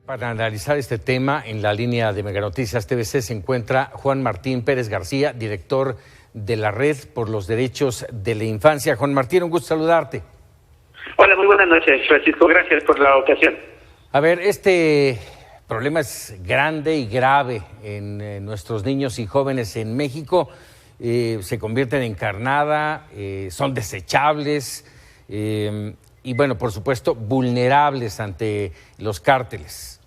Para analizar este tema, en la línea de Meganoticias TVC se encuentra Juan Martín Pérez García, director de la Red por los Derechos de la Infancia. Juan Martín, un gusto saludarte. Hola, muy buenas noches, Francisco. Gracias por la ocasión. A ver, este problema es grande y grave en nuestros niños y jóvenes en México. Se convierten en carnada, son desechables y, bueno, por supuesto, vulnerables ante los cárteles.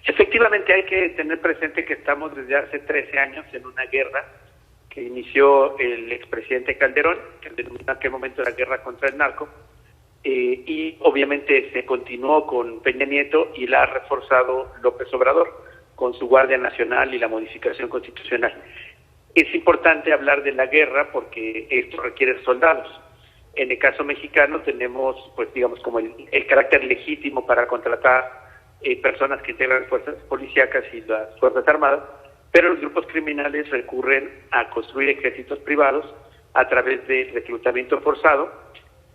Efectivamente, hay que tener presente que estamos desde hace 13 años en una guerra que inició el expresidente Calderón, que en aquel momento era guerra contra el narco, y obviamente se continuó con Peña Nieto y la ha reforzado López Obrador con su Guardia Nacional y la modificación constitucional. Es importante hablar de la guerra porque esto requiere soldados. En el caso mexicano tenemos, pues digamos, como el carácter legítimo para contratar personas que integran las fuerzas policíacas y las fuerzas armadas, pero los grupos criminales recurren a construir ejércitos privados a través de reclutamiento forzado,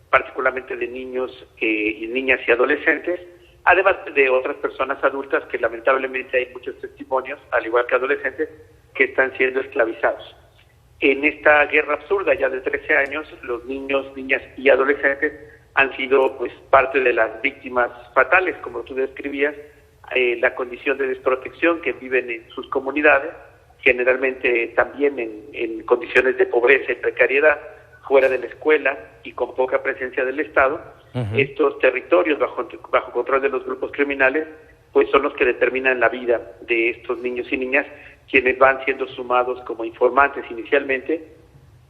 particularmente de niños y niñas y adolescentes, además de otras personas adultas que lamentablemente hay muchos testimonios, al igual que adolescentes, que están siendo esclavizados. En esta guerra absurda ya de 13 años, los niños, niñas y adolescentes han sido pues parte de las víctimas fatales, como tú describías, la condición de desprotección que viven en sus comunidades, generalmente también en condiciones de pobreza y precariedad, fuera de la escuela y con poca presencia del Estado. Estos territorios bajo control de los grupos criminales, pues son los que determinan la vida de estos niños y niñas, quienes van siendo sumados como informantes inicialmente,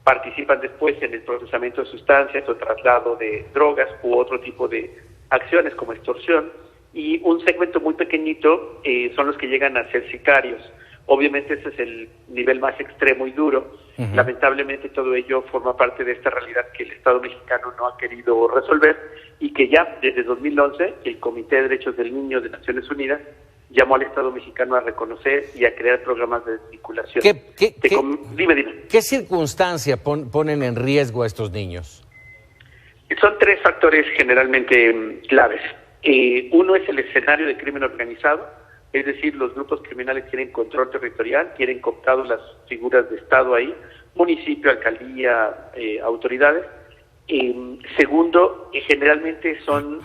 participan después en el procesamiento de sustancias o traslado de drogas u otro tipo de acciones como extorsión, y un segmento muy pequeñito son los que llegan a ser sicarios. Obviamente ese es el nivel más extremo y duro. Lamentablemente todo ello forma parte de esta realidad que el Estado mexicano no ha querido resolver y que ya desde 2011 el Comité de Derechos del Niño de Naciones Unidas llamó al Estado mexicano a reconocer y a crear programas de desvinculación. Dime. ¿Qué circunstancia ponen en riesgo a estos niños? Son tres factores generalmente claves. Uno es el escenario de crimen organizado, es decir, los grupos criminales tienen control territorial, tienen cooptado las figuras de Estado ahí, municipio, alcaldía, autoridades. Segundo, generalmente son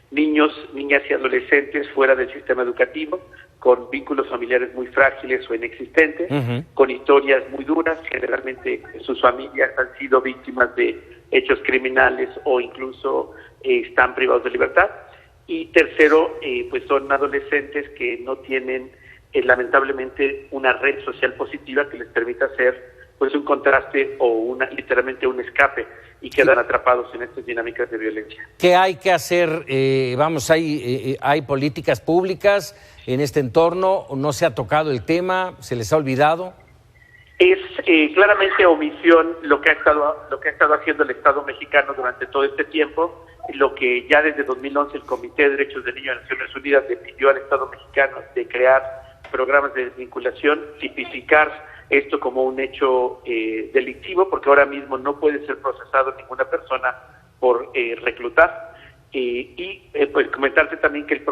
niños, niñas y adolescentes fuera del sistema educativo, con vínculos familiares muy frágiles o inexistentes, con historias muy duras, generalmente sus familias han sido víctimas de hechos criminales o incluso están privados de libertad. Y tercero, pues son adolescentes que no tienen lamentablemente una red social positiva que les permita hacer pues un contraste o literalmente un escape, y quedan atrapados en estas dinámicas de violencia. ¿Qué hay que hacer? ¿Hay políticas públicas en este entorno? ¿No se ha tocado el tema? ¿Se les ha olvidado? Es claramente omisión lo que ha estado haciendo el Estado mexicano durante todo este tiempo, lo que ya desde 2011 el Comité de Derechos del Niño de Naciones Unidas le pidió al Estado mexicano de crear programas de desvinculación, tipificar esto como un hecho delictivo, porque ahora mismo no puede ser procesado ninguna persona por reclutar. Pues comentarte también que este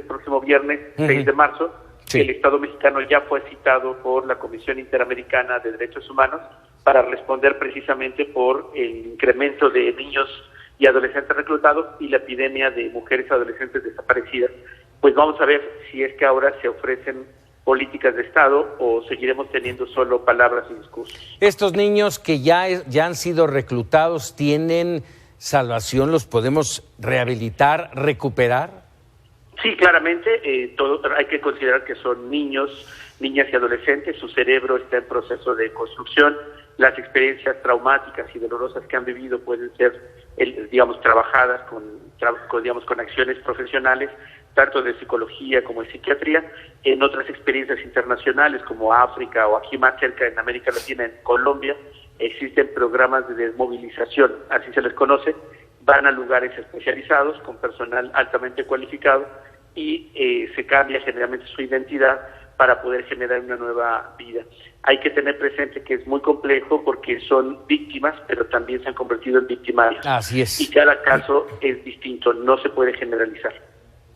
próximo viernes, 6 de marzo, sí, el Estado mexicano ya fue citado por la Comisión Interamericana de Derechos Humanos para responder precisamente por el incremento de niños y adolescentes reclutados y la epidemia de mujeres y adolescentes desaparecidas. Pues vamos a ver si es que ahora se ofrecen políticas de Estado o seguiremos teniendo solo palabras y discursos. ¿Estos niños que ya han sido reclutados tienen salvación? ¿Los podemos rehabilitar, recuperar? Sí, claramente, hay que considerar que son niños, niñas y adolescentes, su cerebro está en proceso de construcción, las experiencias traumáticas y dolorosas que han vivido pueden ser, trabajadas con acciones profesionales, tanto de psicología como de psiquiatría, en otras experiencias internacionales como África o aquí más cerca en América Latina, en Colombia, existen programas de desmovilización, así se les conoce, van a lugares especializados con personal altamente cualificado y se cambia generalmente su identidad para poder generar una nueva vida. Hay que tener presente que es muy complejo porque son víctimas, pero también se han convertido en victimarios. Así es. Y cada caso es distinto, no se puede generalizar.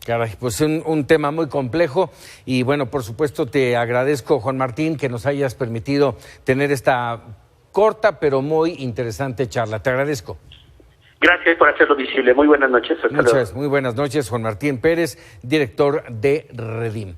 Caray, pues un tema muy complejo y bueno, por supuesto te agradezco, Juan Martín, que nos hayas permitido tener esta corta pero muy interesante charla. Te agradezco. Gracias por hacerlo visible. Muy buenas noches. Muy buenas noches, Juan Martín Pérez, director de Redim.